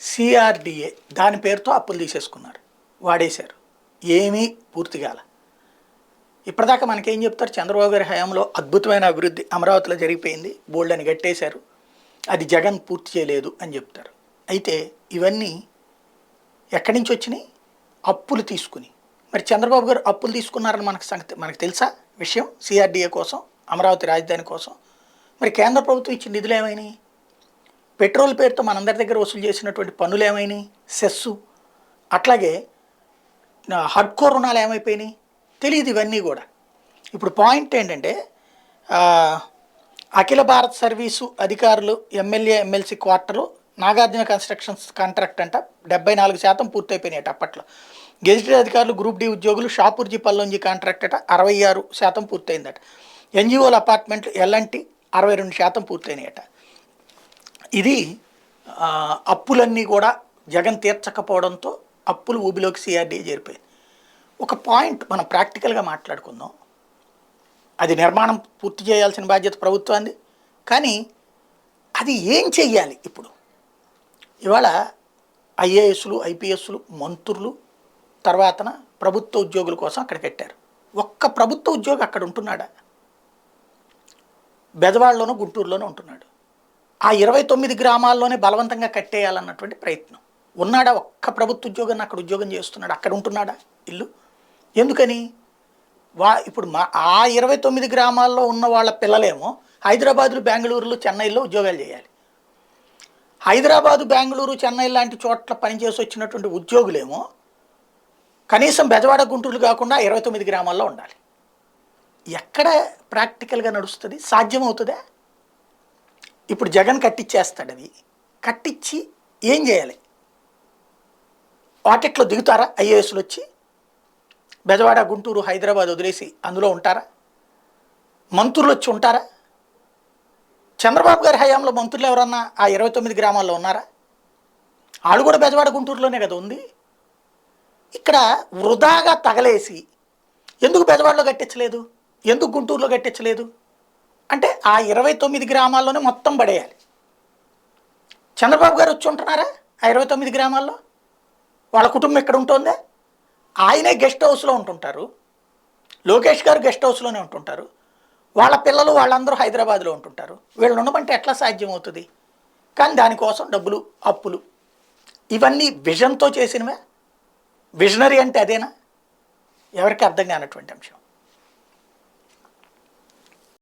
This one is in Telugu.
సిఆర్డిఏ దాని పేరుతో అప్పులు తీసేసుకున్నారు, వాడేశారు, ఏమీ పూర్తి కాల. ఇప్పటిదాకా మనకేం చెప్తారు, చంద్రబాబు గారి హయాంలో అద్భుతమైన అభివృద్ధి అమరావతిలో జరిగిపోయింది, బోల్డ్ అని కట్టేశారు, అది జగన్ పూర్తి చేయలేదు అని చెప్తారు. అయితే ఇవన్నీ ఎక్కడి నుంచి వచ్చినాయి? అప్పులు తీసుకుని. మరి చంద్రబాబు గారు అప్పులు తీసుకున్నారని మనకు తెలుసా విషయం? సిఆర్డిఏ కోసం, అమరావతి రాజధాని కోసం. మరి కేంద్ర ప్రభుత్వం ఇచ్చిన నిధులు ఏమైనాయి? పెట్రోల్ పేరుతో మనందరి దగ్గర వసూలు చేసినటువంటి పన్నులు ఏమైనాయి? సెస్సు. అట్లాగే హడ్కో రుణాలు ఏమైపోయినాయి? తెలియదు ఇవన్నీ కూడా. ఇప్పుడు పాయింట్ ఏంటంటే, అఖిల భారత్ సర్వీసు అధికారులు MLA MLC quarter Nagarjuna constructions contract అంట 74% పూర్తయిపోయినాయట అప్పట్లో. గెజిటెడ్ అధికారులు గ్రూప్ డి ఉద్యోగులు షాపూర్జీ పల్లోంజీ కాంట్రాక్ట్ అట 66% పూర్తయిందట. ఎన్జిఓల అపార్ట్మెంట్లు ఎల్ఎన్టీ 62% పూర్తయినాయట. ఇది అప్పులన్నీ కూడా జగన్ తీర్చకపోవడంతో అప్పులు ఊబిలోకి సిఆర్డీఏ చేరిపోయింది. ఒక పాయింట్ మనం ప్రాక్టికల్గా మాట్లాడుకుందాం. అది నిర్మాణం పూర్తి చేయాల్సిన బాధ్యత ప్రభుత్వాన్ని, కానీ అది ఏం చెయ్యాలి? ఇప్పుడు ఇవాళ ఐఏఎస్లు, ఐపీఎస్లు, మంత్రులు, తర్వాతన ప్రభుత్వ ఉద్యోగుల కోసం అక్కడ కట్టారు. ఒక్క ప్రభుత్వ ఉద్యోగి అక్కడ ఉంటున్నాడా? బెజవాడలోనో గుంటూరులోనో ఉంటున్నాడు. ఆ 29 గ్రామాల్లోనే బలవంతంగా కట్టేయాలన్నటువంటి ప్రయత్నం. ఉన్నాడా? ఒక్క ప్రభుత్వ ఉద్యోగాన్ని అక్కడ ఉద్యోగం చేస్తున్నాడు, అక్కడ ఉంటున్నాడా ఇల్లు? ఎందుకని? ఇప్పుడు ఆ 29 గ్రామాల్లో ఉన్న వాళ్ళ పిల్లలేమో హైదరాబాదులు, బెంగళూరులు, చెన్నైలో ఉద్యోగాలు చేయాలి. హైదరాబాదు, బెంగళూరు, చెన్నై లాంటి చోట్ల పనిచేసి వచ్చినటువంటి ఉద్యోగులేమో కనీసం బెజవాడ, గుంటూరు కాకుండా 29 గ్రామాల్లో ఉండాలి. ఎక్కడ ప్రాక్టికల్గా నడుస్తుంది? సాధ్యమవుతుందా? ఇప్పుడు జగన్ కట్టిచ్చేస్తాడు. అది కట్టించి ఏం చేయాలి? వాటిట్లో దిగుతారా ఐఏఎస్లు వచ్చి? బెజవాడ, గుంటూరు, హైదరాబాద్ వదిలేసి అందులో ఉంటారా? మంత్రులు వచ్చి ఉంటారా? చంద్రబాబు గారి హయాంలో మంత్రులు ఎవరన్నా ఆ 29 గ్రామాల్లో ఉన్నారా? వాళ్ళు కూడా బెజవాడ, గుంటూరులోనే కదా ఉంది. ఇక్కడ వృధాగా తగలేసి ఎందుకు బెజవాడలో కట్టించలేదు, ఎందుకు గుంటూరులో కట్టించలేదు అంటే ఆ 29 గ్రామాల్లోనే మొత్తం పడేయాలి. చంద్రబాబు గారు వచ్చి ఉంటున్నారా ఆ 29 గ్రామాల్లో? వాళ్ళ కుటుంబం ఎక్కడ ఉంటుందా? ఆయనే గెస్ట్ హౌస్లో ఉంటుంటారు, లోకేష్ గారు గెస్ట్ హౌస్లోనే ఉంటుంటారు, వాళ్ళ పిల్లలు వాళ్ళందరూ హైదరాబాద్లో ఉంటుంటారు. వీళ్ళు ఉండమంటే ఎట్లా సాధ్యం అవుతుంది? కానీ దానికోసం డబ్బులు, అప్పులు, ఇవన్నీ విజన్తో చేసినవే. విజనరీ అంటే అదేనా? ఎవరికి అర్థం కానటువంటి అంశం.